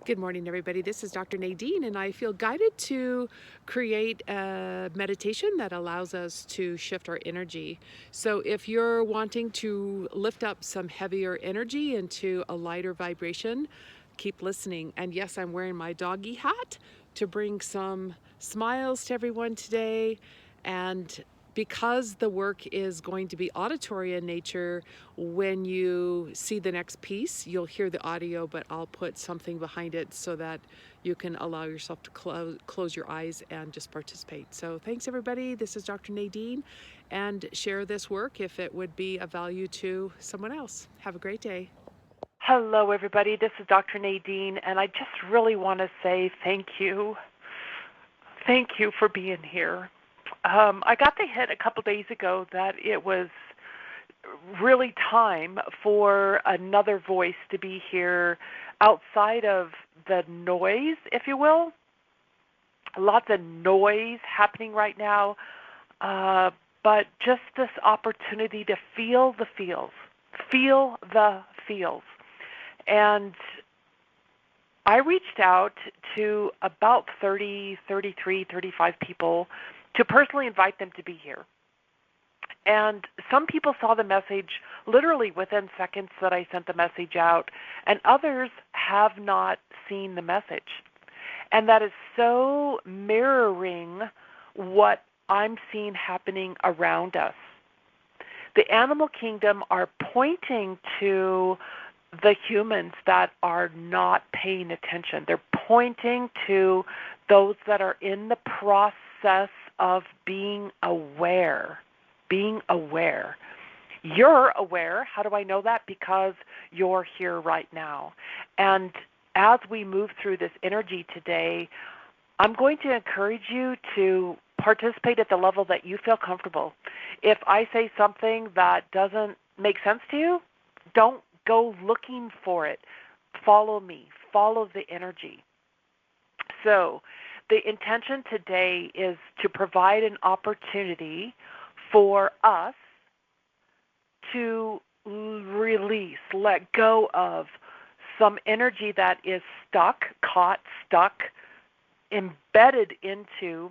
Good morning, everybody. This is Dr. Nadine, and I feel guided to create a meditation that allows us to shift our energy. So, if you're wanting to lift up some heavier energy into a lighter vibration, keep listening. And yes, I'm wearing my doggy hat to bring some smiles to everyone today. And because the work is going to be auditory in nature, when you see the next piece, you'll hear the audio, but I'll put something behind it so that you can allow yourself to close your eyes and just participate. So thanks, everybody. This is Dr. Nadine, and share this work if it would be of value to someone else. Have a great day. Hello, everybody. This is Dr. Nadine, and I just really want to say thank you. Thank you for being here. I got the hit a couple days ago that it was really time for another voice to be here outside of the noise, if you will. Lots of noise happening right now, but just this opportunity to feel the feels. Feel the feels. And I reached out to about 30, 33, 35 people to personally invite them to be here. And some people saw the message literally within seconds that I sent the message out, and others have not seen the message. And that is so mirroring what I'm seeing happening around us. The animal kingdom are pointing to the humans that are not paying attention. They're pointing to those that are in the process of being aware. Being aware. You're aware. How do I know that? Because you're here right now. And as we move through this energy today, I'm going to encourage you to participate at the level that you feel comfortable. If I say something that doesn't make sense to you, don't go looking for it. Follow me. Follow the energy. So the intention today is to provide an opportunity for us to release, let go of some energy that is stuck, caught, stuck, embedded into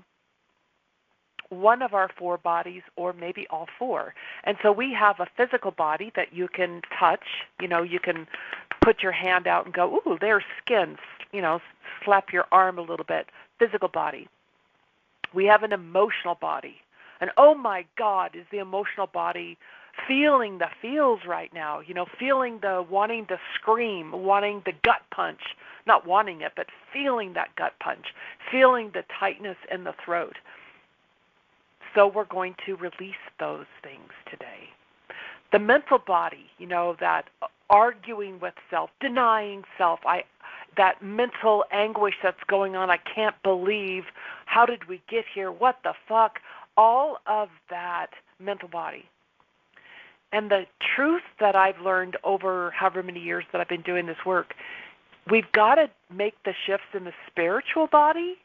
one of our four bodies, or maybe all four. And so we have a physical body that you can touch. You know, you can put your hand out and go, ooh, there's skin. You know, slap your arm a little bit. Physical body. We have an emotional body. And oh my God, is the emotional body feeling the feels right now, you know, feeling the wanting to scream, wanting the gut punch, not wanting it, but feeling that gut punch, feeling the tightness in the throat. So we're going to release those things today. The mental body, you know, that arguing with self, denying self, that mental anguish that's going on, I can't believe, how did we get here, what the fuck, all of that mental body. And the truth that I've learned over however many years that I've been doing this work, we've got to make the shifts in the spiritual body,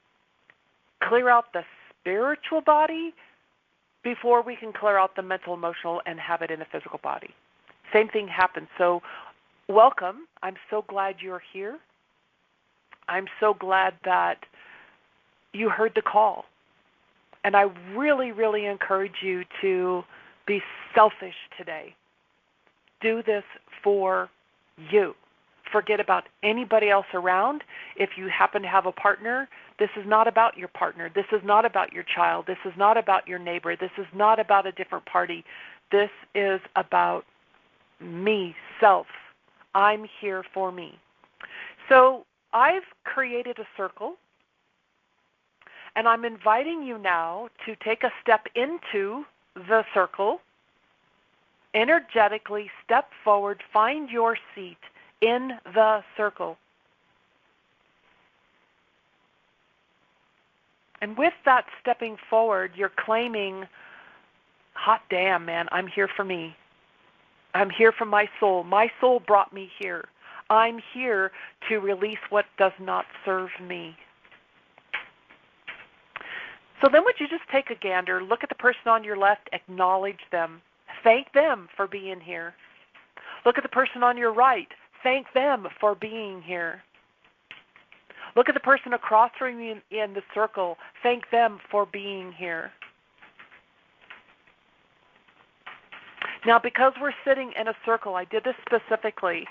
clear out the spiritual body, before we can clear out the mental, emotional, and have it in the physical body. Same thing happens. So welcome. I'm so glad you're here. I'm so glad that you heard the call. And I really, really encourage you to be selfish today. Do this for you. Forget about anybody else around. If you happen to have a partner, this is not about your partner. This is not about your child. This is not about your neighbor. This is not about a different party. This is about me, self. I'm here for me. So I've created a circle, and I'm inviting you now to take a step into the circle, energetically step forward, find your seat in the circle. And with that stepping forward, you're claiming, hot damn, man, I'm here for me. I'm here for my soul. My soul brought me here. I'm here to release what does not serve me. So then would you just take a gander, look at the person on your left, acknowledge them. Thank them for being here. Look at the person on your right. Thank them for being here. Look at the person across from you in the circle. Thank them for being here. Now, because we're sitting in a circle, I did this specifically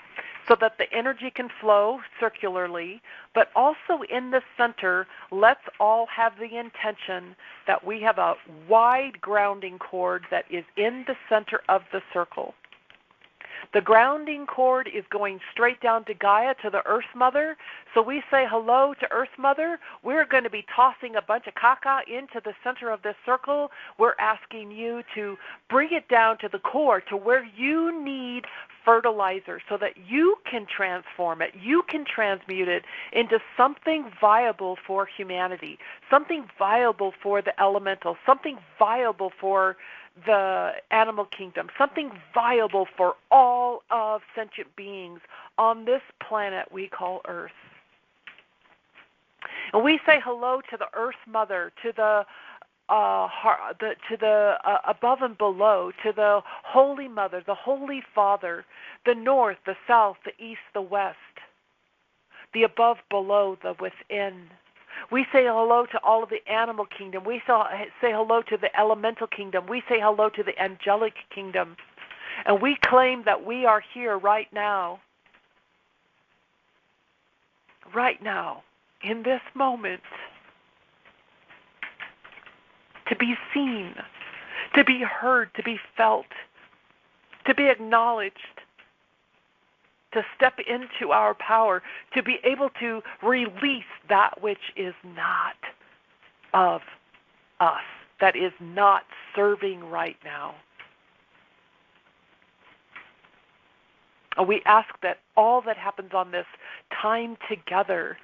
so that the energy can flow circularly, but also in the center, let's all have the intention that we have a wide grounding cord that is in the center of the circle. The grounding cord is going straight down to Gaia, to the Earth Mother. So we say hello to Earth Mother. We're going to be tossing a bunch of caca into the center of this circle. We're asking you to bring it down to the core, to where you need fertilizer so that you can transform it, you can transmute it into something viable for humanity, something viable for the elemental, something viable for the animal kingdom, something viable for all of sentient beings on this planet we call Earth. And we say hello to the Earth Mother, to the above and below, to the Holy Mother, the Holy Father, the North, the South, the East, the West, the above, below, the within. We say hello to all of the animal kingdom. We say hello to the elemental kingdom. We say hello to the angelic kingdom. And we claim that we are here right now, in this moment, to be seen, to be heard, to be felt, to be acknowledged, to step into our power, to be able to release that which is not of us, that is not serving right now. And we ask that all that happens on this time together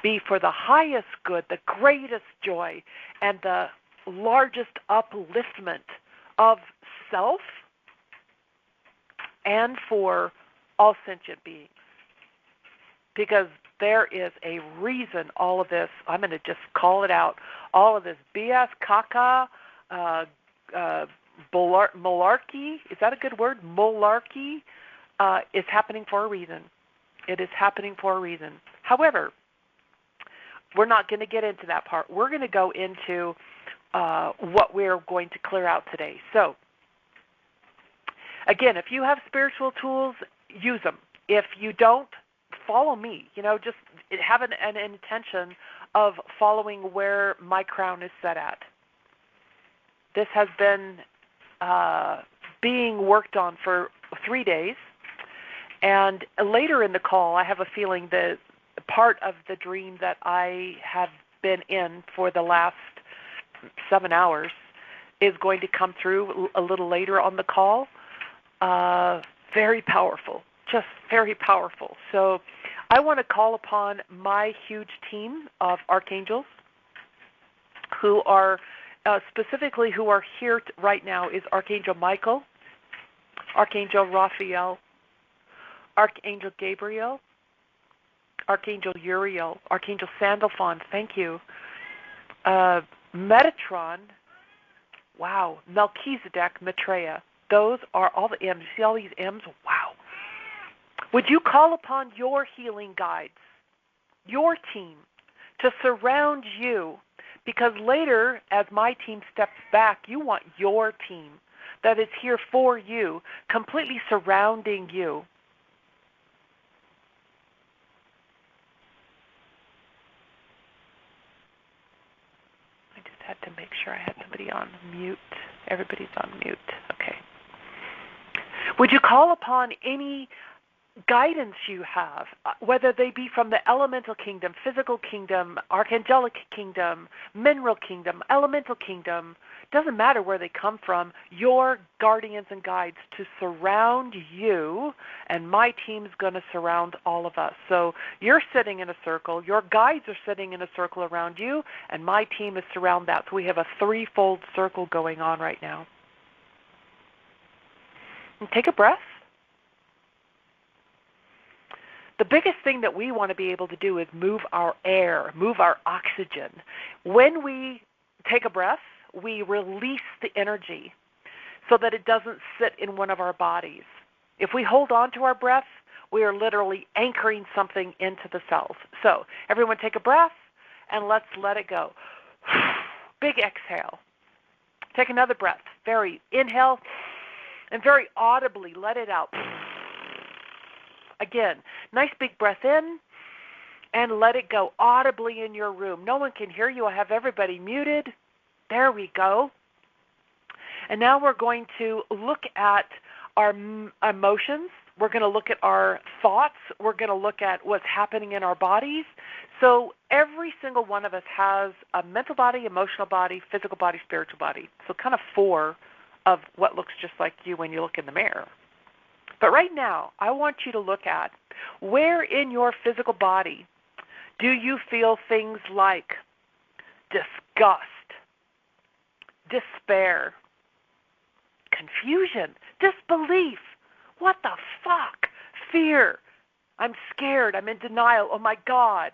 be for the highest good, the greatest joy, and the largest upliftment of self and for all sentient beings. Because there is a reason all of this, I'm going to just call it out, all of this BS, caca, malarkey, is that a good word? Malarkey is happening for a reason. It is happening for a reason. However, we're not going to get into that part. We're going to go into what we're going to clear out today. So, again, if you have spiritual tools, use them. If you don't, follow me. Just have an intention of following where my crown is set at. This has been being worked on for 3 days. And later in the call, I have a feeling that part of the dream that I have been in for the last 7 hours is going to come through a little later on the call. Very powerful, just very powerful. So I want to call upon my huge team of archangels who are specifically who are here right now is Archangel Michael, Archangel Raphael, Archangel Gabriel, Archangel Uriel, Archangel Sandalphon, thank you, Metatron, wow, Melchizedek, Maitreya. Those are all the M's. You see all these M's? Wow. Would you call upon your healing guides, your team, to surround you? Because later, as my team steps back, you want your team that is here for you, completely surrounding you. I just had to make sure I had somebody on mute. Everybody's on mute. Okay. Would you call upon any guidance you have, whether they be from the elemental kingdom, physical kingdom, archangelic kingdom, mineral kingdom, elemental kingdom, doesn't matter where they come from, your guardians and guides to surround you, and my team's going to surround all of us. So you're sitting in a circle, your guides are sitting in a circle around you, and my team is surround that. So we have a threefold circle going on right now. And take a breath. The biggest thing that we want to be able to do is move our air, move our oxygen. When we take a breath, we release the energy so that it doesn't sit in one of our bodies. If we hold on to our breath, We are literally anchoring something into the cells. So everyone take a breath, and let's let it go. Big exhale. Take another breath. Very inhale, and very audibly let it out. Again, nice big breath in, and let it go audibly in your room. No one can hear you. I have everybody muted. There we go. And now we're going to look at our emotions. We're going to look at our thoughts. We're going to look at what's happening in our bodies. So every single one of us has a mental body, emotional body, physical body, spiritual body. So kind of 4 of what looks just like you when you look in the mirror. But right now, I want you to look at where in your physical body do you feel things like disgust, despair, confusion, disbelief, what the fuck, fear, I'm scared, I'm in denial, oh my God.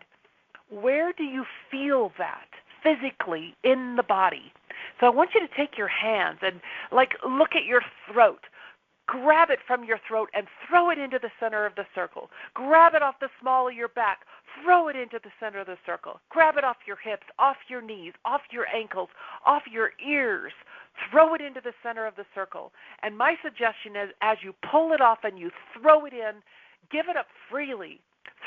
Where do you feel that physically in the body? So I want you to take your hands and look at your throat. Grab it from your throat and throw it into the center of the circle. Grab it off the small of your back. Throw it into the center of the circle. Grab it off your hips, off your knees, off your ankles, off your ears. Throw it into the center of the circle. And my suggestion is, as you pull it off and you throw it in, give it up freely.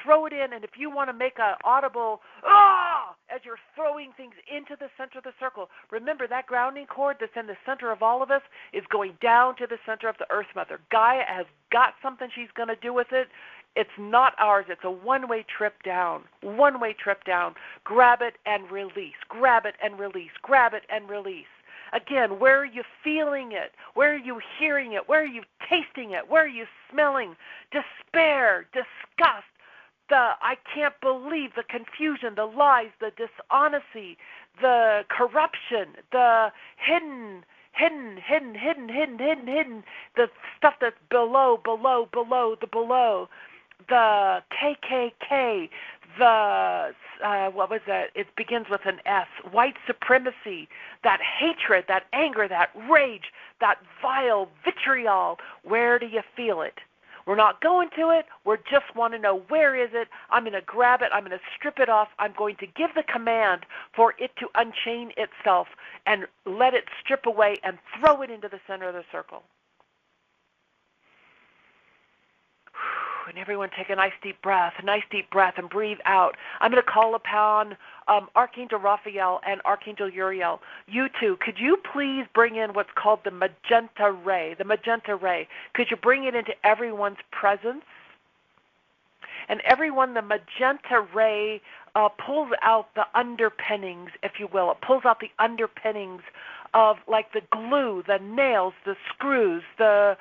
Throw it in, and if you want to make an audible "ah" as you're throwing things into the center of the circle, remember that grounding cord that's in the center of all of us is going down to the center of the Earth Mother. Gaia has got something she's going to do with it. It's not ours. It's a one-way trip down. One-way trip down. Grab it and release. Grab it and release. Grab it and release. Again, where are you feeling it? Where are you hearing it? Where are you tasting it? Where are you smelling? Despair, disgust, the I can't believe, the confusion, the lies, the dishonesty, the corruption, the hidden, the stuff that's below, the below, the KKK, the, what was that? It begins with an S, white supremacy, that hatred, that anger, that rage, that vile vitriol. Where do you feel it? We're not going to it. We just want to know, where is it? I'm going to grab it. I'm going to strip it off. I'm going to give the command for it to unchain itself and let it strip away and throw it into the center of the circle. And everyone take a nice deep breath, and breathe out. I'm going to call upon Archangel Raphael and Archangel Uriel. You two, could you please bring in what's called the magenta ray? The magenta ray. Could you bring it into everyone's presence? And everyone, the magenta ray pulls out the underpinnings, if you will. It pulls out the underpinnings of like the glue, the nails, the screws, the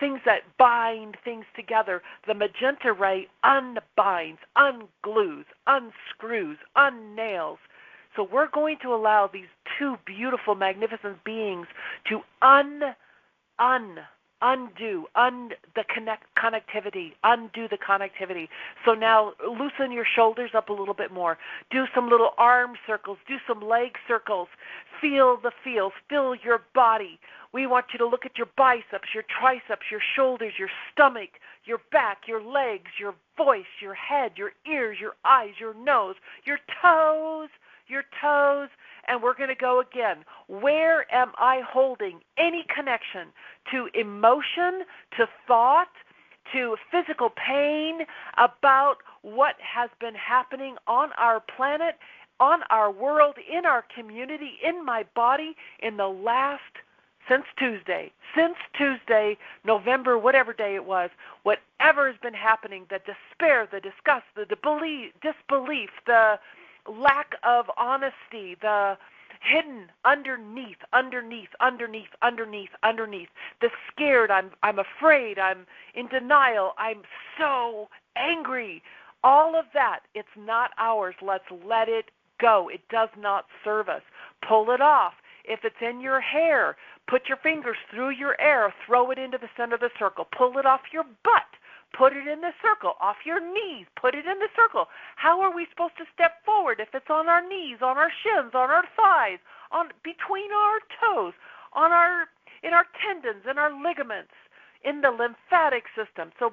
things that bind things together. The magenta ray unbinds, unglues, unscrews, unnails. So we're going to allow these two beautiful, magnificent beings to undo the connectivity, undo the connectivity. So now loosen your shoulders up a little bit more. Do some little arm circles. Do some leg circles. Feel the feels. Feel your body. We want you to look at your biceps, your triceps, your shoulders, your stomach, your back, your legs, your voice, your head, your ears, your eyes, your nose, your toes, and we're going to go again. Where am I holding any connection to emotion, to thought, to physical pain about what has been happening on our planet, on our world, in our community, in my body, since Tuesday, November, whatever day it was, whatever has been happening, the despair, the disgust, the disbelief, the lack of honesty, the hidden underneath, the scared, I'm afraid, I'm in denial, I'm so angry. All of that, it's not ours. Let's let it go. It does not serve us. Pull it off. If it's in your hair, put your fingers through your hair, throw it into the center of the circle. Pull it off your butt. Put it in the circle. Off your knees, put it in the circle. How are we supposed to step forward if it's on our knees, on our shins, on our thighs, between our toes, in our tendons, in our ligaments, in the lymphatic system. So,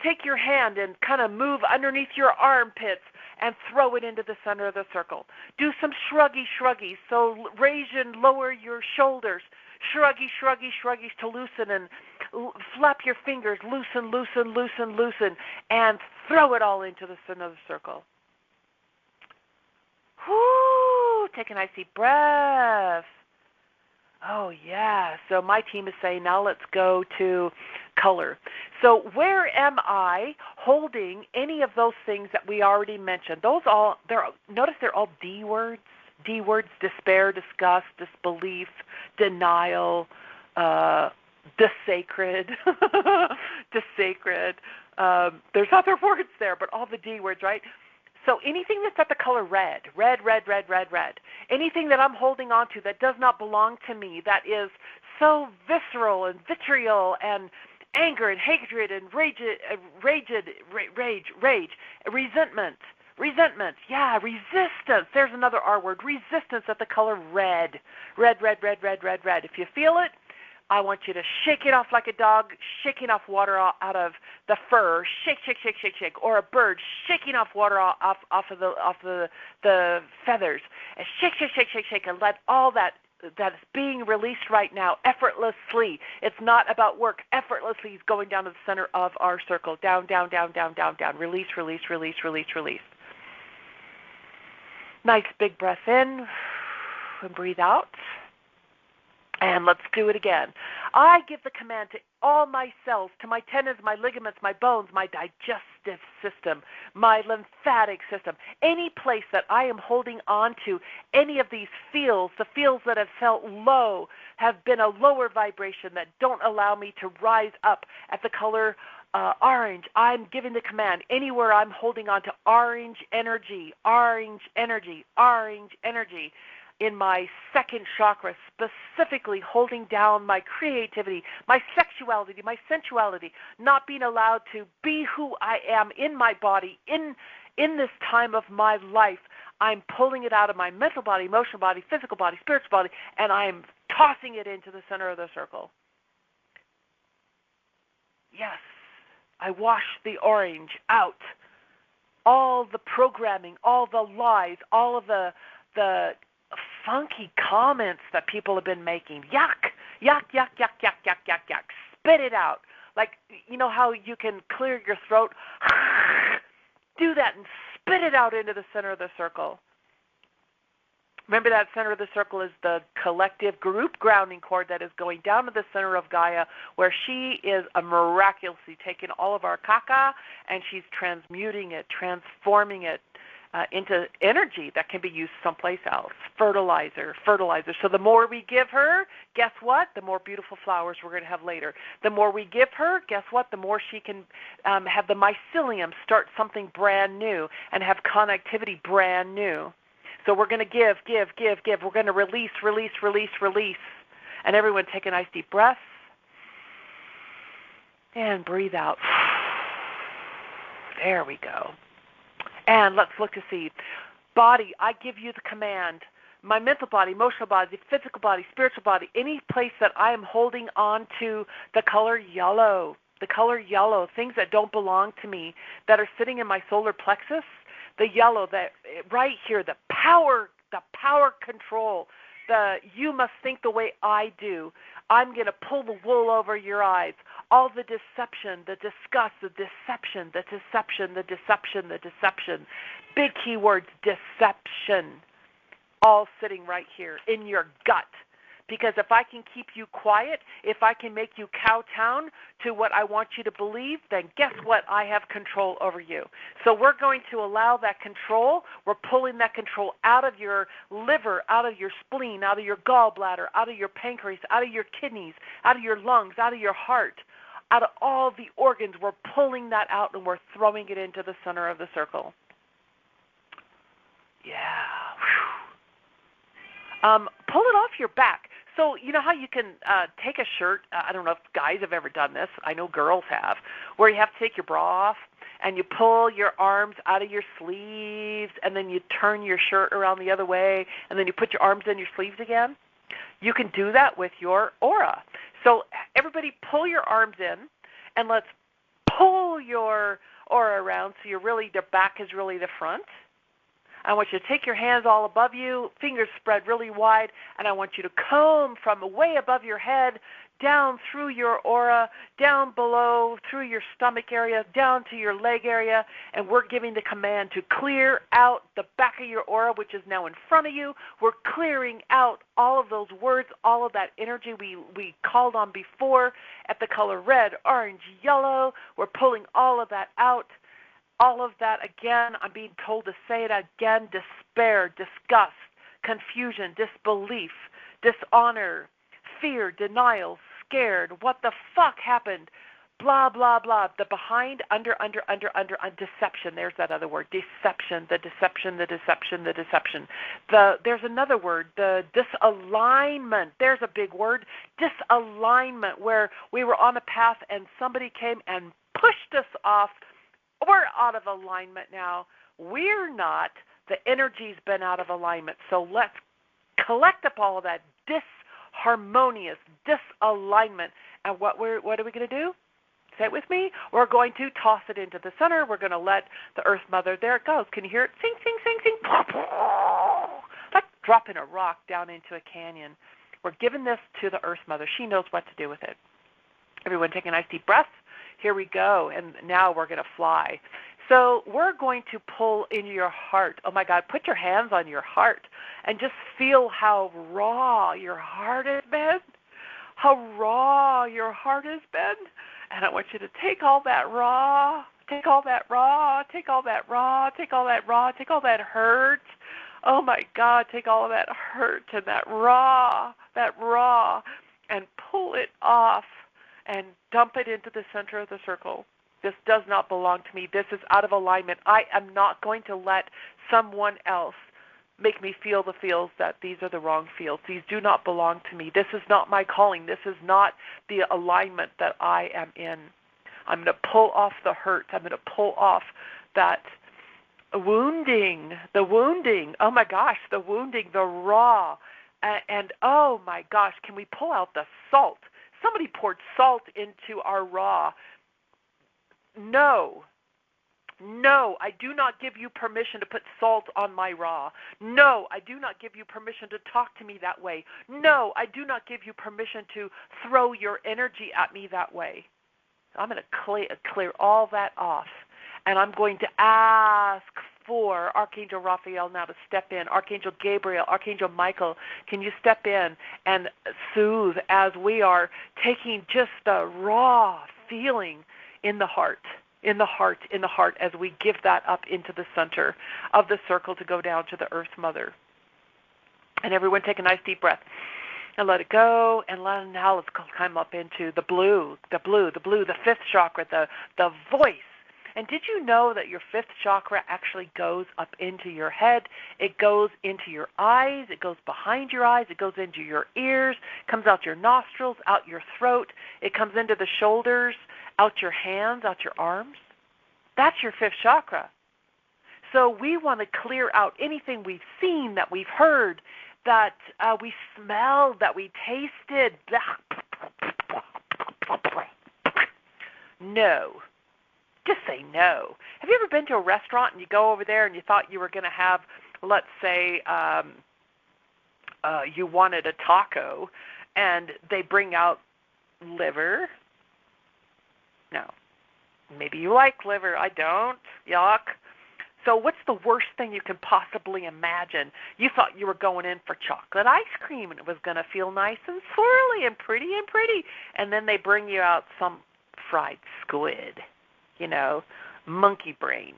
take your hand and kind of move underneath your armpits and throw it into the center of the circle. Do some shruggies. So raise and lower your shoulders. Shruggies to loosen, and flap your fingers, loosen, and throw it all into the center of the circle. Whoo! Take a nice deep breath. Oh, yeah. So my team is saying, now let's go to color. So where am I holding any of those things that we already mentioned? Notice they're all D words. D words: despair, disgust, disbelief, denial, desacred. There's other words there, but all the D words, right? So anything that's got the color red. Anything that I'm holding on to that does not belong to me, that is so visceral and vitriol and anger and hatred and rage, resentment, resistance. There's another R word, resistance, at the color red. Red. If you feel it, I want you to shake it off like a dog shaking off water out of the fur. Shake. Or a bird shaking off water off of the feathers. And shake, and let all that is being released right now effortlessly. It's not about work. Effortlessly is going down to the center of our circle. Down. Release. Nice big breath in and breathe out. And let's do it again. I give the command to all my cells, to my tendons, my ligaments, my bones, my digestive system, my lymphatic system, any place that I am holding on to, any of these feels, the feels that have felt low, have been a lower vibration that don't allow me to rise up at the color orange. I'm giving the command anywhere I'm holding on to orange energy, in my second chakra, specifically holding down my creativity, my sexuality, my sensuality, not being allowed to be who I am in my body, in this time of my life. I'm pulling it out of my mental body, emotional body, physical body, spiritual body, and I'm tossing it into the center of the circle. Yes, I wash the orange out. All the programming, all the lies, all of the funky comments that people have been making. Yuck. Spit it out. Like, how you can clear your throat? Do that and spit it out into the center of the circle. Remember, that center of the circle is the collective group grounding cord that is going down to the center of Gaia, where she is miraculously taking all of our caca and she's transmuting it, transforming it into energy that can be used someplace else. Fertilizer. So the more we give her, guess what? The more beautiful flowers we're going to have later. The more we give her, guess what? The more she can have the mycelium start something brand new and have connectivity brand new. So we're going to give. We're going to release. And everyone take a nice deep breath. And breathe out. There we go. And let's look to see. Body, I give you the command. My mental body, emotional body, physical body, spiritual body, any place that I am holding on to the color yellow, things that don't belong to me, that are sitting in my solar plexus, the yellow, that right here, the power control, you must think the way I do. I'm going to pull the wool over your eyes. All the deception, the disgust, the deception. Big keywords, deception. All sitting right here in your gut. Because if I can keep you quiet, if I can make you kowtown to what I want you to believe, then guess what? I have control over you. So we're going to allow that control. We're pulling that control out of your liver, out of your spleen, out of your gallbladder, out of your pancreas, out of your kidneys, out of your lungs, out of your heart, out of all the organs. We're pulling that out and we're throwing it into the center of the circle. Yeah. Pull it off your back. So you know how you can take a shirt, I don't know if guys have ever done this, I know girls have, where you have to take your bra off and you pull your arms out of your sleeves and then you turn your shirt around the other way and then you put your arms in your sleeves again? You can do that with your aura. So everybody pull your arms in, and let's pull your aura around so the back is really the front. I want you to take your hands all above you, fingers spread really wide, and I want you to comb from way above your head down through your aura, down below, through your stomach area, down to your leg area, and we're giving the command to clear out the back of your aura, which is now in front of you. We're clearing out all of those words, all of that energy we called on before at the color red, orange, yellow. We're pulling all of that out. All of that, again, I'm being told to say it again: despair, disgust, confusion, disbelief, dishonor, fear, denial, scared, what the fuck happened, blah, blah, blah. The behind, under, deception. There's that other word, deception, the deception, the deception, the deception. There's another word, the disalignment. There's a big word, disalignment, where we were on a path and somebody came and pushed us off. We're out of alignment now. We're not. The energy's been out of alignment. So let's collect up all of that disharmonious disalignment. And what are we going to do? Say it with me. We're going to toss it into the center. We're going to let the Earth Mother, there it goes. Can you hear it? Sing, sing, sing, sing. Like dropping a rock down into a canyon. We're giving this to the Earth Mother. She knows what to do with it. Everyone take a nice deep breath. Here we go, and now we're going to fly. So we're going to pull in your heart. Oh, my God, put your hands on your heart and just feel how raw your heart has been, how raw your heart has been. And I want you to take all that raw, take all that raw, take all that raw, take all that raw, take all that hurt. Oh, my God, take all of that hurt and that raw, and pull it off. And dump it into the center of the circle. This does not belong to me. This is out of alignment. I am not going to let someone else make me feel the feels that these are the wrong feels. These do not belong to me. This is not my calling. This is not the alignment that I am in. I'm going to pull off the hurt. I'm going to pull off that wounding, the wounding. Oh, my gosh, the wounding, the raw. And oh, my gosh, can we pull out the salt? Somebody poured salt into our raw. No, I do not give you permission to put salt on my raw. No, I do not give you permission to talk to me that way. No, I do not give you permission to throw your energy at me that way. I'm going to clear all that off. And I'm going to ask for Archangel Raphael now to step in. Archangel Gabriel, Archangel Michael, can you step in and soothe as we are taking just the raw feeling in the heart, as we give that up into the center of the circle to go down to the Earth Mother. And everyone take a nice deep breath and let it go. And now let's climb up into the blue, the fifth chakra, the voice. And did you know that your fifth chakra actually goes up into your head? It goes into your eyes. It goes behind your eyes. It goes into your ears, comes out your nostrils, out your throat. It comes into the shoulders, out your hands, out your arms. That's your fifth chakra. So we want to clear out anything we've seen, that we've heard, that we smelled, that we tasted. No. Just say no. Have you ever been to a restaurant and you go over there and you thought you were going to have, let's say, you wanted a taco, and they bring out liver? No. Maybe you like liver. I don't. Yuck. So what's the worst thing you can possibly imagine? You thought you were going in for chocolate ice cream, and it was going to feel nice and swirly and pretty. And then they bring you out some fried squid. Monkey brains.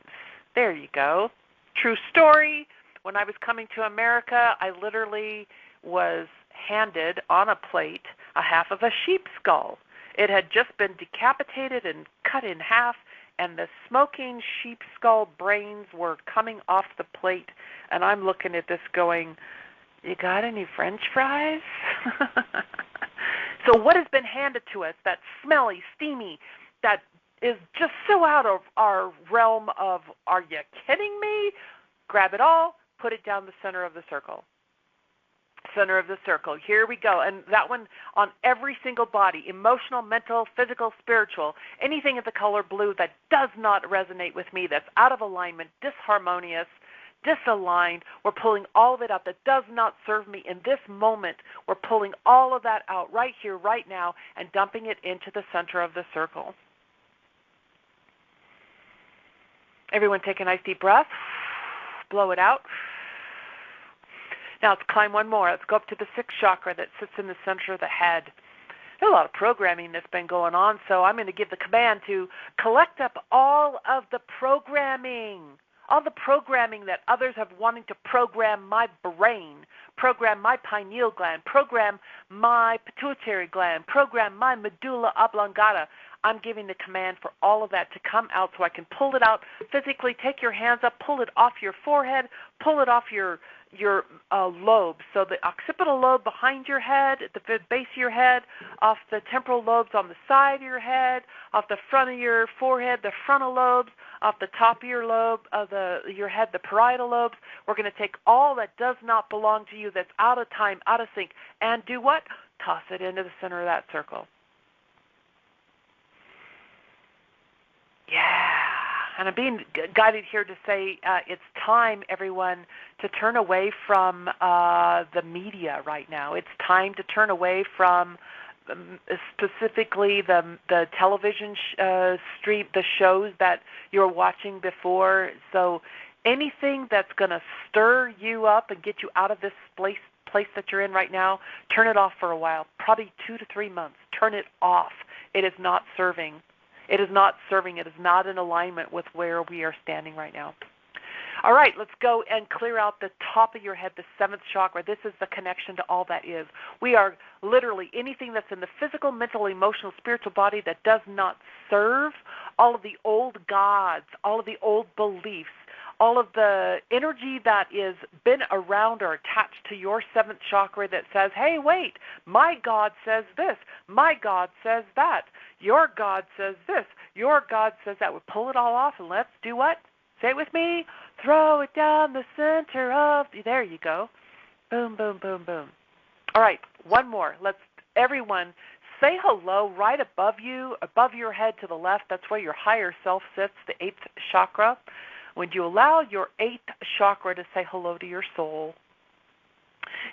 There you go. True story. When I was coming to America, I literally was handed on a plate a half of a sheep skull. It had just been decapitated and cut in half, and the smoking sheep skull brains were coming off the plate. And I'm looking at this going, you got any French fries? So what has been handed to us, that smelly, steamy, that is just so out of our realm of, are you kidding me? Grab it all, put it down the center of the circle. center of the circle. Here we go. And that one on every single body, emotional, mental, physical, spiritual, anything in the color blue that does not resonate with me, that's out of alignment, disharmonious, disaligned, we're pulling all of it out that does not serve me in this moment. We're pulling all of that out right here, right now, and dumping it into the center of the circle. Everyone take a nice deep breath. Blow it out. Now let's climb one more. Let's go up to the sixth chakra that sits in the center of the head. There's a lot of programming that's been going on, so I'm going to give the command to collect up all of the programming that others have wanting to program my brain, program my pineal gland, program my pituitary gland, program my medulla oblongata. I'm giving the command for all of that to come out so I can pull it out physically. Take your hands up, pull it off your forehead, pull it off your lobes. So the occipital lobe behind your head, at the base of your head, off the temporal lobes on the side of your head, off the front of your forehead, the frontal lobes, off the top of your lobe of your head, the parietal lobes. We're going to take all that does not belong to you, that's out of time, out of sync, and do what? Toss it into the center of that circle. Yeah, and I'm being guided here to say it's time, everyone, to turn away from the media right now. It's time to turn away from specifically the television stream, the shows that you're watching before. So anything that's going to stir you up and get you out of this place that you're in right now, turn it off for a while, probably 2 to 3 months. Turn it off. It is not serving. It is not serving. It is not in alignment with where we are standing right now. All right, let's go and clear out the top of your head, the seventh chakra. This is the connection to all that is. We are literally anything that's in the physical, mental, emotional, spiritual body that does not serve, all of the old gods, all of the old beliefs, all of the energy that is been around or attached to your seventh chakra that says, hey, wait, my God says this, my God says that, your God says this, your God says that. We pull it all off and let's do what? Say it with me. Throw it down the center of, there you go. Boom, boom, boom, boom. All right, one more. Let's, everyone, say hello right above you, above your head to the left. That's where your higher self sits, the eighth chakra. Would you allow your eighth chakra to say hello to your soul?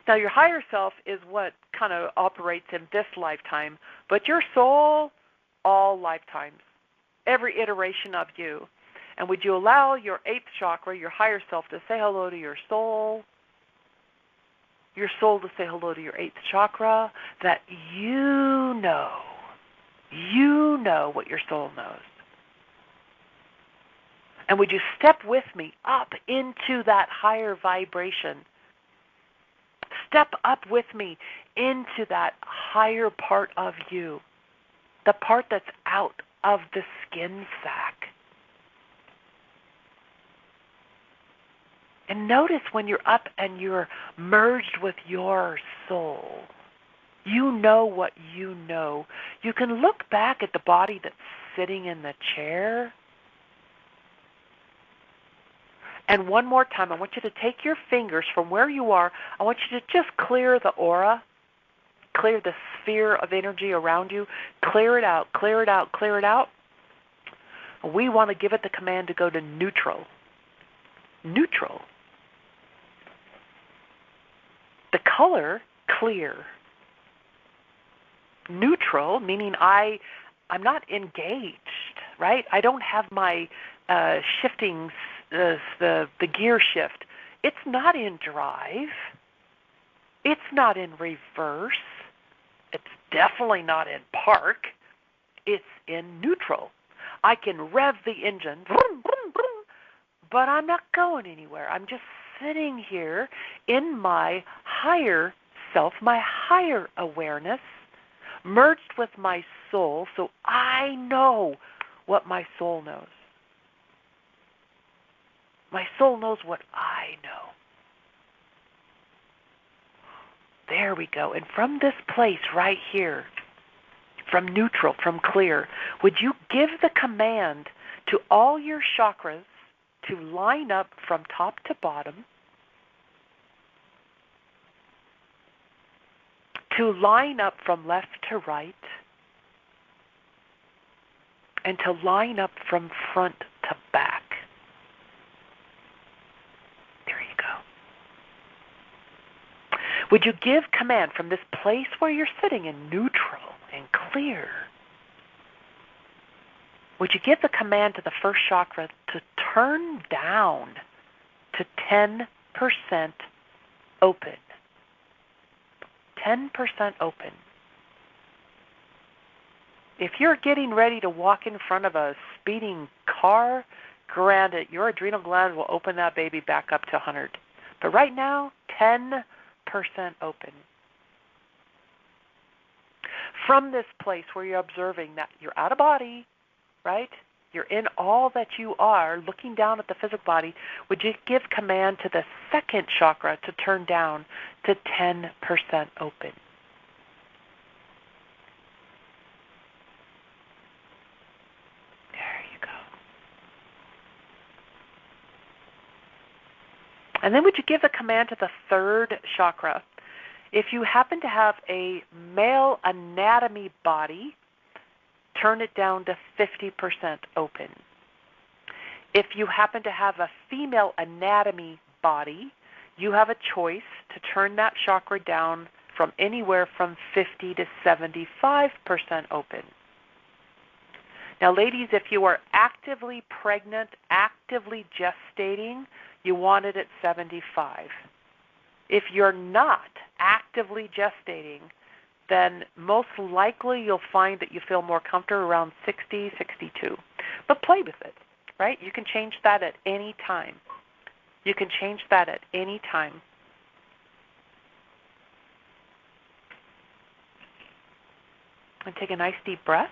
Now, your higher self is what kind of operates in this lifetime, but your soul, all lifetimes, every iteration of you. And would you allow your eighth chakra, your higher self, to say hello to your soul to say hello to your eighth chakra, that you know what your soul knows. And would you step with me up into that higher vibration? Step up with me into that higher part of you, the part that's out of the skin sac. And notice when you're up and you're merged with your soul, you know what you know. You can look back at the body that's sitting in the chair. And one more time, I want you to take your fingers from where you are. I want you to just clear the aura, clear the sphere of energy around you. Clear it out, clear it out, clear it out. We want to give it the command to go to neutral. Neutral. The color, clear. Neutral, meaning I'm not engaged, right? I don't have my shiftings, the gear shift. It's not in drive. It's not in reverse. It's definitely not in park. It's in neutral. I can rev the engine, vroom, vroom, vroom, but I'm not going anywhere. I'm just sitting here in my higher self, my higher awareness, merged with my soul, so I know what my soul knows. My soul knows what I know. There we go. And from this place right here, from neutral, from clear, would you give the command to all your chakras to line up from top to bottom? to line up from left to right, and to line up from front to back. There you go. Would you give command from this place where you're sitting in neutral and clear? Would you give the command to the first chakra to turn down to 10% open? 10% open. If you're getting ready to walk in front of a speeding car, granted, your adrenal glands will open that baby back up to 100. But right now, 10% open. From this place where you're observing that you're out of body, right? You're in all that you are, looking down at the physical body, would you give command to the second chakra to turn down to 10% open? There you go. And then would you give the command to the third chakra? If you happen to have a male anatomy body, turn it down to 50% open. If you happen to have a female anatomy body, you have a choice to turn that chakra down from anywhere from 50 to 75% open. Now, ladies, if you are actively pregnant, actively gestating, you want it at 75. If you're not actively gestating, then most likely you'll find that you feel more comfortable around 60, 62. But play with it, right? You can change that at any time. You can change that at any time. And take a nice deep breath.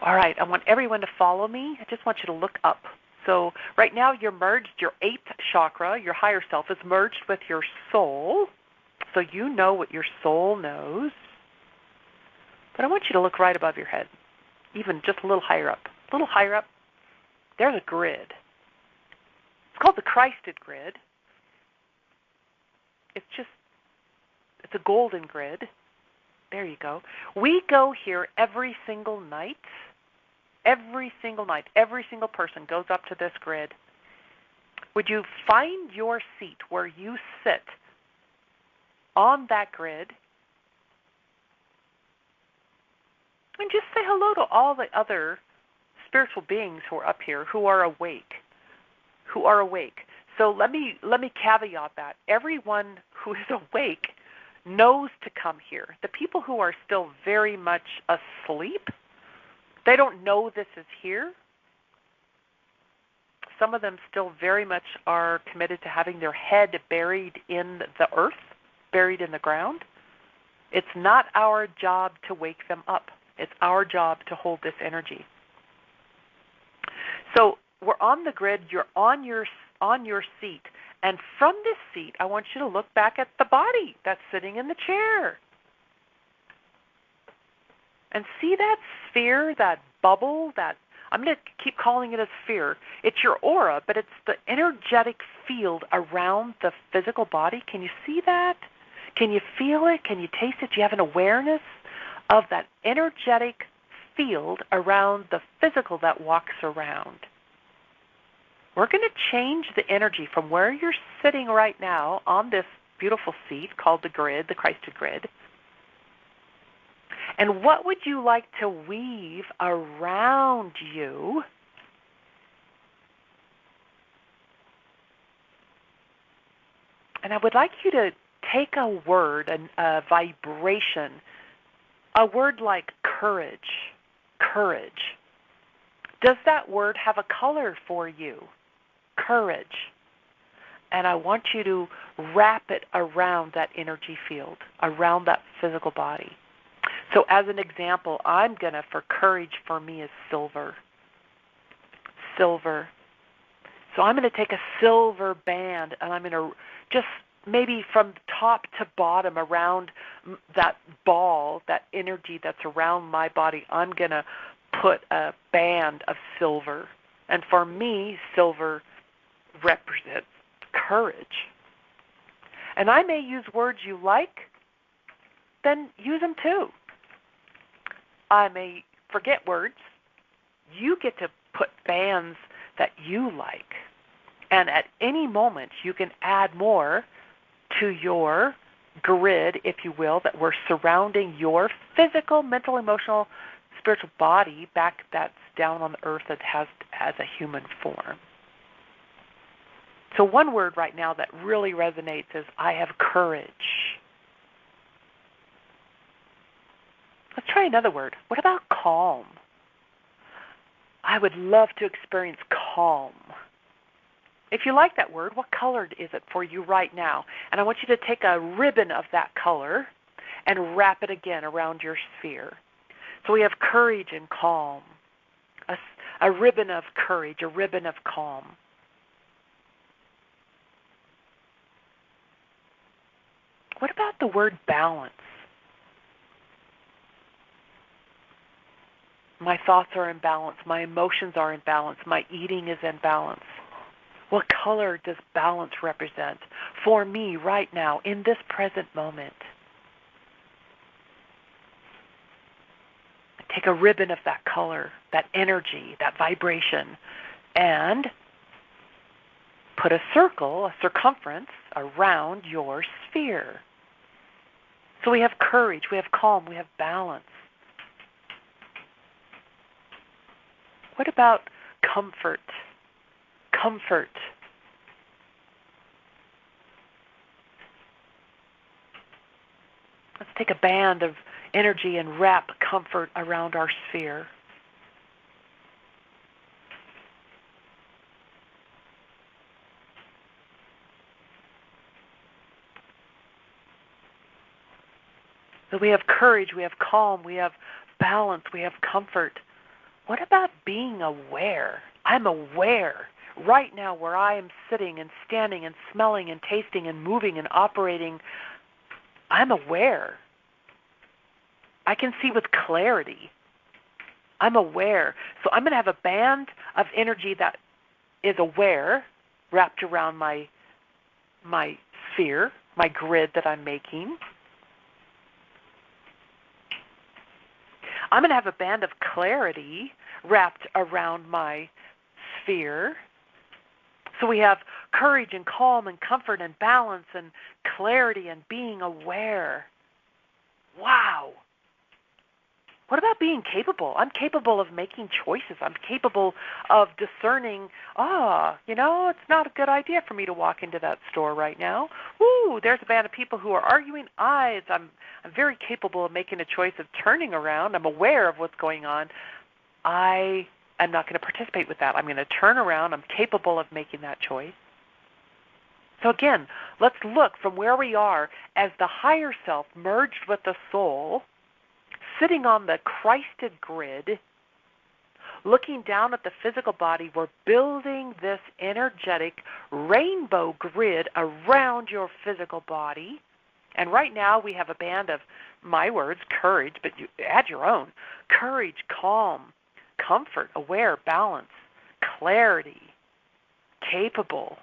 All right, I want everyone to follow me. I just want you to look up. So right now you're merged, your 8th chakra, your higher self, is merged with your soul. So you know what your soul knows. But I want you to look right above your head, even just a little higher up. A little higher up, there's a grid. It's called the Christed grid. It's a golden grid. There you go. We go here every single night. Every single night, every single person goes up to this grid. Would you find your seat where you sit on that grid and just say hello to all the other spiritual beings who are up here, who are awake, So let me caveat that. Everyone who is awake knows to come here. The people who are still very much asleep, they don't know this is here. Some of them still very much are committed to having their head buried in the earth, buried in the ground. It's not our job to wake them up. It's our job to hold this energy. So we're on the grid. You're on your seat. And from this seat, I want you to look back at the body that's sitting in the chair. And see that sphere, that bubble, I'm going to keep calling it a sphere. It's your aura, but it's the energetic field around the physical body. Can you see that? Can you feel it? Can you taste it? Do you have an awareness of that energetic field around the physical that walks around? We're going to change the energy from where you're sitting right now on this beautiful seat called the grid, the Christed grid. And what would you like to weave around you and I would like you to take a word, a vibration, a word like courage. Courage. Does that word have a color for you? Courage. And I want you to wrap it around that energy field, around that physical body. So as an example, for courage for me is silver. Silver. So I'm going to take a silver band and I'm going to just maybe from top to bottom around that ball, that energy that's around my body, I'm going to put a band of silver. And for me, silver represents courage. And I may use words you like, then use them too. I may forget words. You get to put bands that you like. And at any moment, you can add more to your grid, if you will, that we're surrounding your physical, mental, emotional, spiritual body back that's down on the earth that has a human form. So one word right now that really resonates is I have courage. Let's try another word. What about calm? I would love to experience calm. If you like that word, what color is it for you right now? And I want you to take a ribbon of that color and wrap it again around your sphere. So we have courage and calm. A ribbon of courage, a ribbon of calm. What about the word balance? My thoughts are in balance. My emotions are in balance. My eating is in balance. What color does balance represent for me right now in this present moment? Take a ribbon of that color, that energy, that vibration, and put a circle, a circumference around your sphere. So we have courage, we have calm, we have balance. What about comfort? Comfort. Let's take a band of energy and wrap comfort around our sphere. So we have courage, we have calm, we have balance, we have comfort. What about being aware? I'm aware right now where I am sitting and standing and smelling and tasting and moving and operating. I'm aware. I can see with clarity. I'm aware. So I'm going to have a band of energy that is aware wrapped around my sphere, my grid that I'm making. I'm going to have a band of clarity wrapped around my sphere. So we have courage and calm and comfort and balance and clarity and being aware. Wow. What about being capable? I'm capable of making choices. I'm capable of discerning, it's not a good idea for me to walk into that store right now. Ooh, there's a band of people who are arguing. I'm very capable of making a choice of turning around. I'm aware of what's going on. I am not going to participate with that. I'm going to turn around. I'm capable of making that choice. So again, let's look from where we are as the higher self merged with the soul, sitting on the Christed grid, looking down at the physical body. We're building this energetic rainbow grid around your physical body. And right now we have a band of my words, courage, but you add your own. Courage, calm, comfort, aware, balance, clarity, capable.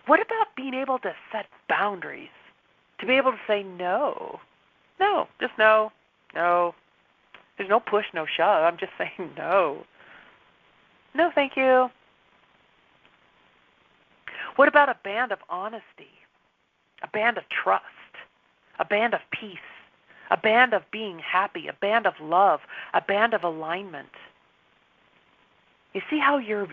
What about being able to set boundaries? To be able to say no. No, just no. No. There's no push, no shove. I'm just saying no. No, thank you. What about a band of honesty? A band of trust? A band of peace? A band of being happy? A band of love? A band of alignment? You see how you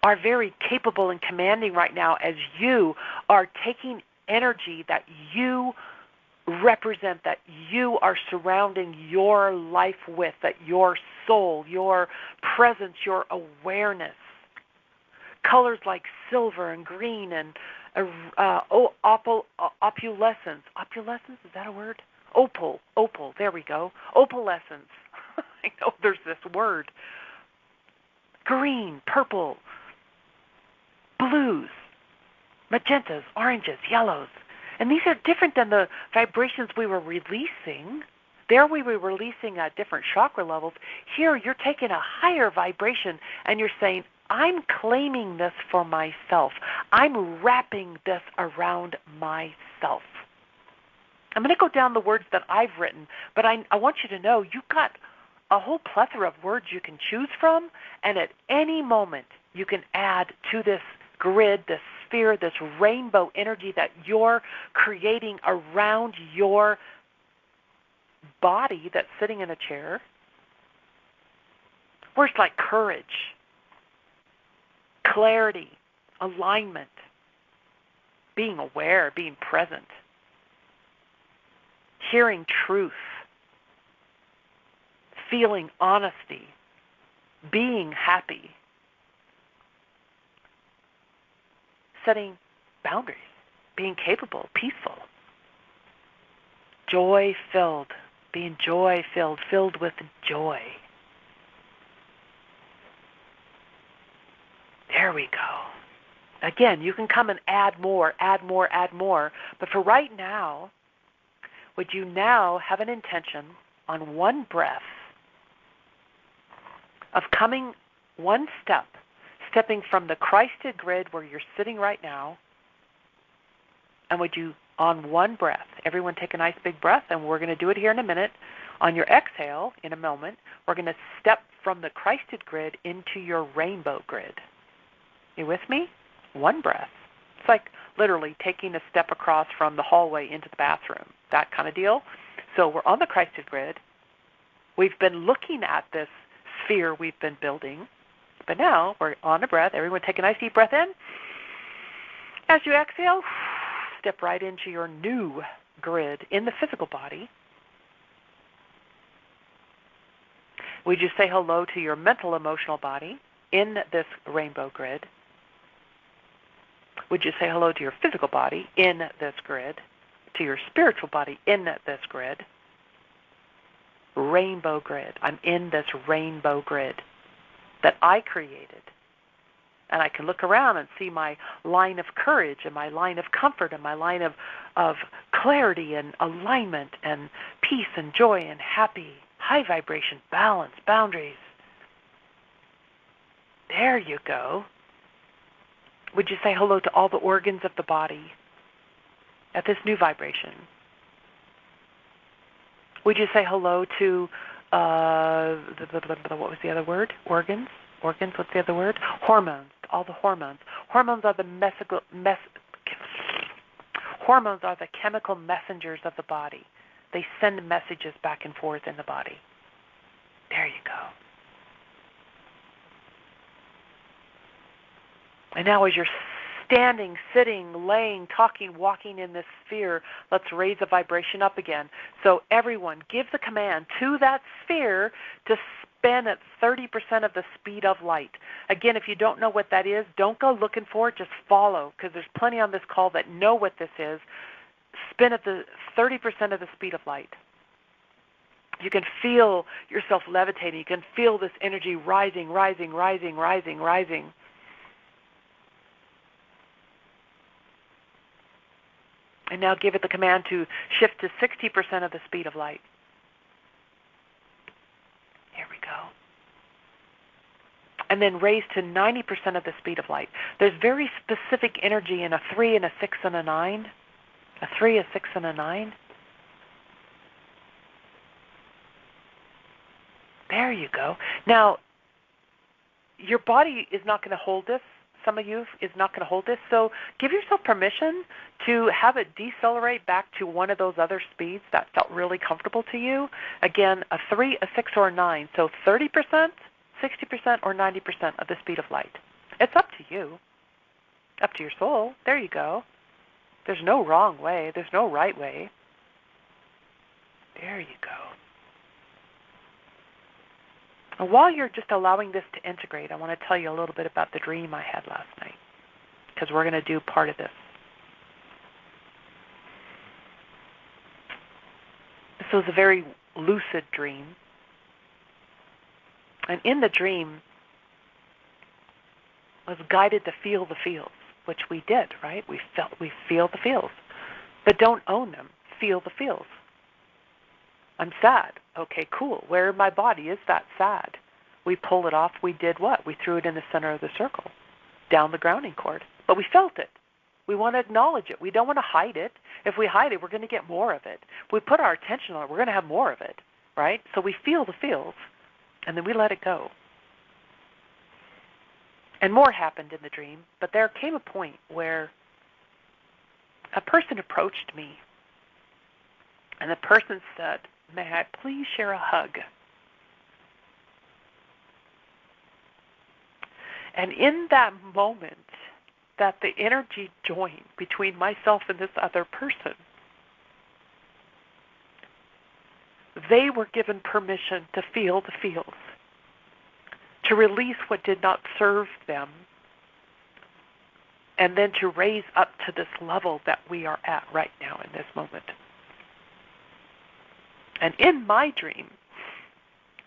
are very capable and commanding right now as you are taking energy that you represent, that you are surrounding your life with, that your soul, your presence, your awareness. Colors like silver and green and opalescence. Opulescence, is that a word? Opal, there we go. Opalescence. I know there's this word. Green, purple, blues, magentas, oranges, yellows. And these are different than the vibrations we were releasing. There we were releasing at different chakra levels. Here you're taking a higher vibration and you're saying, I'm claiming this for myself. I'm wrapping this around myself. I'm going to go down the words that I've written, but I want you to know you've got a whole plethora of words you can choose from, and at any moment you can add to this grid, this sphere, this rainbow energy that you're creating around your body that's sitting in a chair. Words like courage, clarity, alignment, being aware, being present, hearing truth, feeling honesty, being happy, setting boundaries, being capable, peaceful, joy-filled, being joy-filled, filled with joy. There we go. Again, you can come and add more, add more, add more. But for right now, would you now have an intention on one breath of coming one step, stepping from the Christed grid where you're sitting right now, and would you, on one breath, everyone take a nice big breath, and we're going to do it here in a minute. On your exhale, in a moment, we're going to step from the Christed grid into your rainbow grid. You with me? One breath. It's like literally taking a step across from the hallway into the bathroom, that kind of deal. So we're on the Christed grid. We've been looking at this sphere we've been building, but now we're on a breath. Everyone take a nice deep breath in. As you exhale, step right into your new grid in the physical body. Would you say hello to your mental, emotional body in this rainbow grid? Would you say hello to your physical body in this grid, to your spiritual body in this grid? Rainbow grid. I'm in this rainbow grid that I created. And I can look around and see my line of courage and my line of comfort and my line of clarity and alignment and peace and joy and happy, high vibration, balance, boundaries. There you go. Would you say hello to all the organs of the body at this new vibration? Would you say hello to, what was the other word? Organs? Organs, what's the other word? Hormones, all the hormones. Hormones are the hormones are the chemical messengers of the body. They send messages back and forth in the body. There you go. And now as you're standing, sitting, laying, talking, walking in this sphere, let's raise the vibration up again. So everyone, give the command to that sphere to spin at 30% of the speed of light. Again, if you don't know what that is, don't go looking for it, just follow, because there's plenty on this call that know what this is. Spin at the 30% of the speed of light. You can feel yourself levitating. You can feel this energy rising, rising, rising, rising, rising. And now give it the command to shift to 60% of the speed of light. Here we go. And then raise to 90% of the speed of light. There's very specific energy in a 3 and a 6 and a 9. A 3, a 6, and a 9. There you go. Now, your body is not going to hold this. Some of you is not going to hold this. So give yourself permission to have it decelerate back to one of those other speeds that felt really comfortable to you. Again, a 3, a 6, or a 9. So 30%, 60%, or 90% of the speed of light. It's up to you. Up to your soul. There you go. There's no wrong way. There's no right way. There you go. And while you're just allowing this to integrate, I want to tell you a little bit about the dream I had last night, because we're going to do part of this. This was a very lucid dream. And in the dream, I was guided to feel the feels, which we did, right? We feel the feels. But don't own them. Feel the feels. I'm sad. Okay, cool. Where in my body is that sad? we pull it off. We did what? We threw it in the center of the circle, down the grounding cord. But we felt it. We want to acknowledge it. We don't want to hide it. If we hide it, we're going to get more of it. If we put our attention on it, we're going to have more of it, right? So we feel the feels, and then we let it go. And more happened in the dream, but there came a point where a person approached me, and the person said, "May I please share a hug?" And in that moment that the energy joined between myself and this other person, they were given permission to feel the feels, to release what did not serve them, and then to raise up to this level that we are at right now in this moment. And in my dream,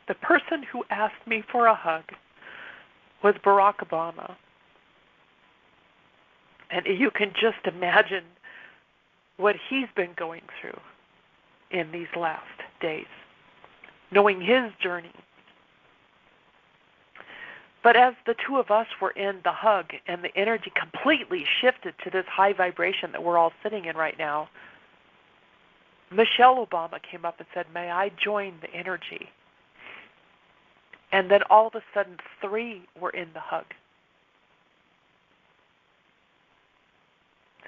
the person who asked me for a hug was Barack Obama. And you can just imagine what he's been going through in these last days, knowing his journey. But as the two of us were in the hug and the energy completely shifted to this high vibration that we're all sitting in right now, Michelle Obama came up and said, "May I join the energy?" And then all of a sudden, 3 were in the hug.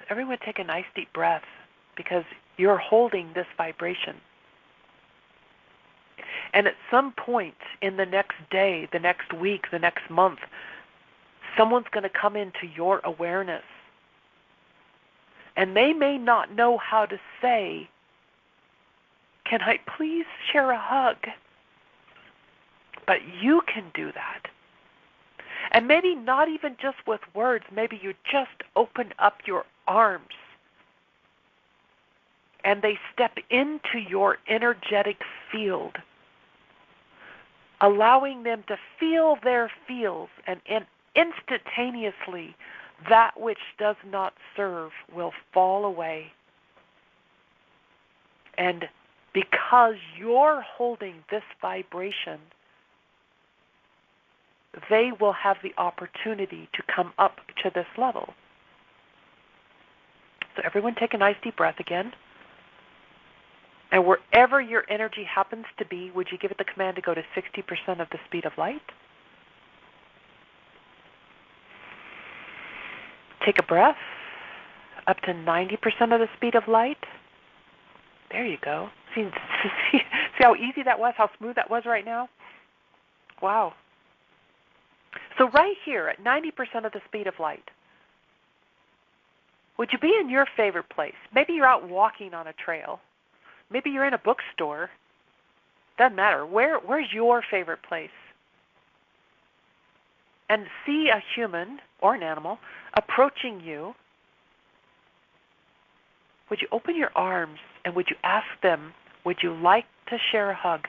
Everyone take a nice deep breath, because you're holding this vibration. And at some point in the next day, the next week, the next month, someone's going to come into your awareness. And they may not know how to say, "Can I please share a hug?" But you can do that. And maybe not even just with words. Maybe you just open up your arms and they step into your energetic field, allowing them to feel their feels, and instantaneously that which does not serve will fall away. And because you're holding this vibration, they will have the opportunity to come up to this level. So everyone take a nice deep breath again. And wherever your energy happens to be, would you give it the command to go to 60% of the speed of light? Take a breath up to 90% of the speed of light. There you go. See how easy that was, how smooth that was right now? Wow. So right here at 90% of the speed of light, would you be in your favorite place? Maybe you're out walking on a trail. Maybe you're in a bookstore. Doesn't matter. Where's your favorite place? And see a human or an animal approaching you. Would you open your arms and would you ask them, would you like to share a hug?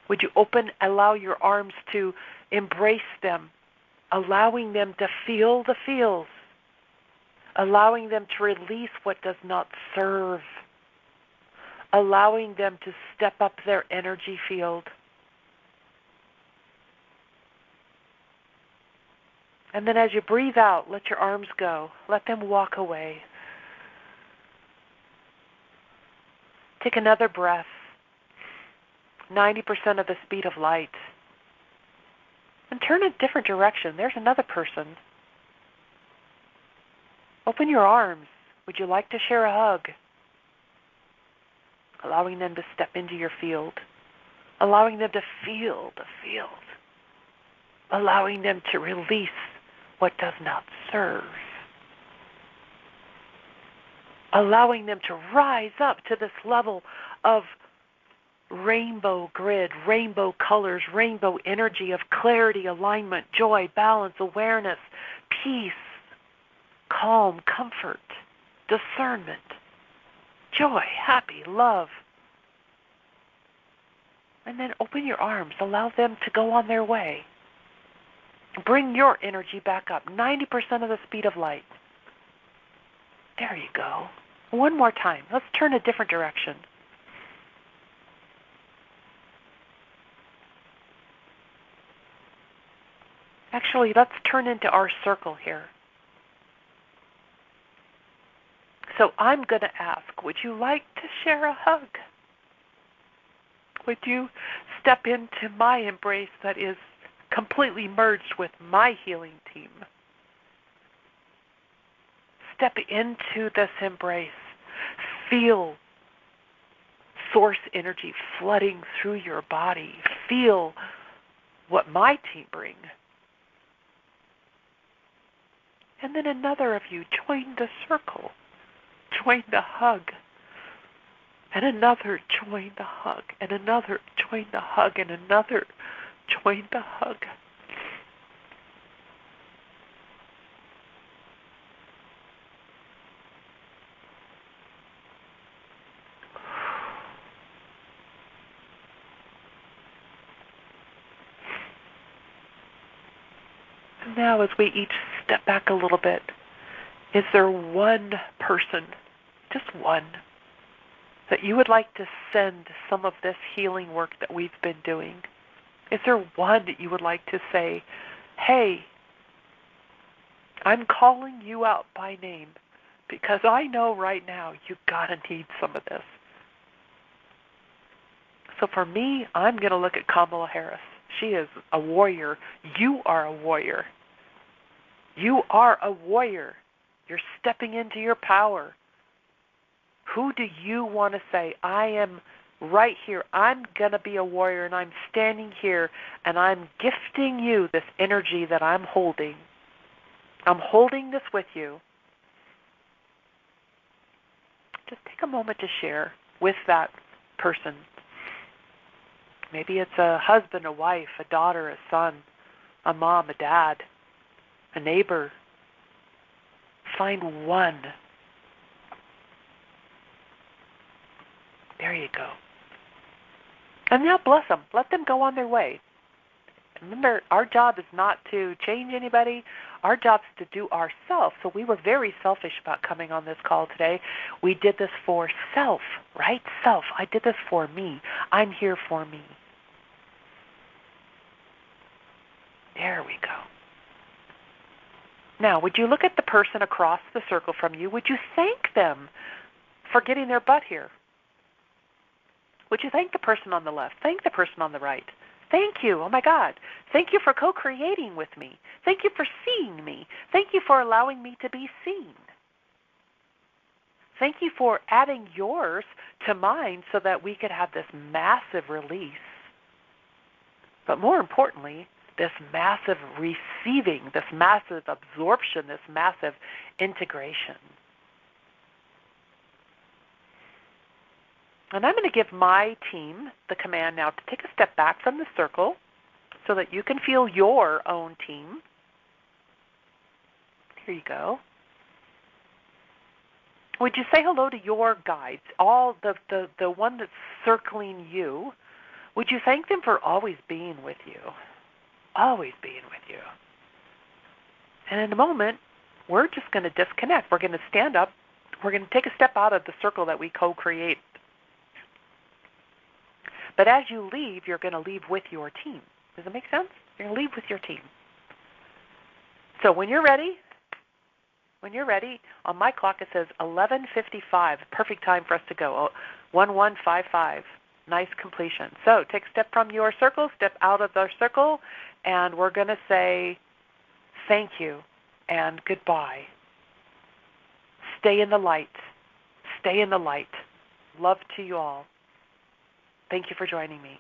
Would you allow your arms to embrace them, allowing them to feel the feels, allowing them to release what does not serve, allowing them to step up their energy field. And then as you breathe out, let your arms go. Let them walk away. Take another breath. 90% of the speed of light. And turn a different direction. There's another person. Open your arms. Would you like to share a hug? Allowing them to step into your field. Allowing them to feel the field. Allowing them to release what does not serve. Allowing them to rise up to this level of rainbow grid, rainbow colors, rainbow energy of clarity, alignment, joy, balance, awareness, peace, calm, comfort, discernment, joy, happy, love. And then open your arms. Allow them to go on their way. Bring your energy back up. 90% of the speed of light. There you go. One more time. Let's turn a different direction. Actually, let's turn into our circle here. So I'm going to ask, would you like to share a hug? Would you step into my embrace that is completely merged with my healing team? Step into this embrace. Feel source energy flooding through your body. Feel what my team bring. And then another of you join the circle. Join the hug. And another join the hug. And another join the hug. And another join the hug. And now as we each step back a little bit, is there one person, just one, that you would like to send some of this healing work that we've been doing? Is there one that you would like to say, hey, I'm calling you out by name because I know right now you gotta need some of this. So for me, I'm going to look at Kamala Harris. She is a warrior. You are a warrior. You are a warrior. You're stepping into your power. Who do you want to say, I am right here. I'm going to be a warrior, and I'm standing here, and I'm gifting you this energy that I'm holding. I'm holding this with you. Just take a moment to share with that person. Maybe it's a husband, a wife, a daughter, a son, a mom, a dad, a neighbor. Find one. There you go. And now bless them. Let them go on their way. Remember, our job is not to change anybody. Our job is to do ourselves. So we were very selfish about coming on this call today. We did this for self, right? Self. I did this for me. I'm here for me. There we go. Now, would you look at the person across the circle from you? Would you thank them for getting their butt here? Would you thank the person on the left? Thank the person on the right. Thank you. Oh, my God. Thank you for co-creating with me. Thank you for seeing me. Thank you for allowing me to be seen. Thank you for adding yours to mine so that we could have this massive release. But more importantly, this massive receiving, this massive absorption, this massive integration. And I'm going to give my team the command now to take a step back from the circle so that you can feel your own team. Here you go. Would you say hello to your guides, all the one that's circling you? Would you thank them for always being with you? Always being with you. And in a moment, we're just going to disconnect. We're going to stand up. We're going to take a step out of the circle that we co-create. But as you leave, you're going to leave with your team. Does it make sense? You're going to leave with your team. So when you're ready, on my clock it says 11:55, perfect time for us to go. 11:55, nice completion. So take a step from your circle, step out of the circle, and we're going to say thank you and goodbye. Stay in the light. Stay in the light. Love to you all. Thank you for joining me.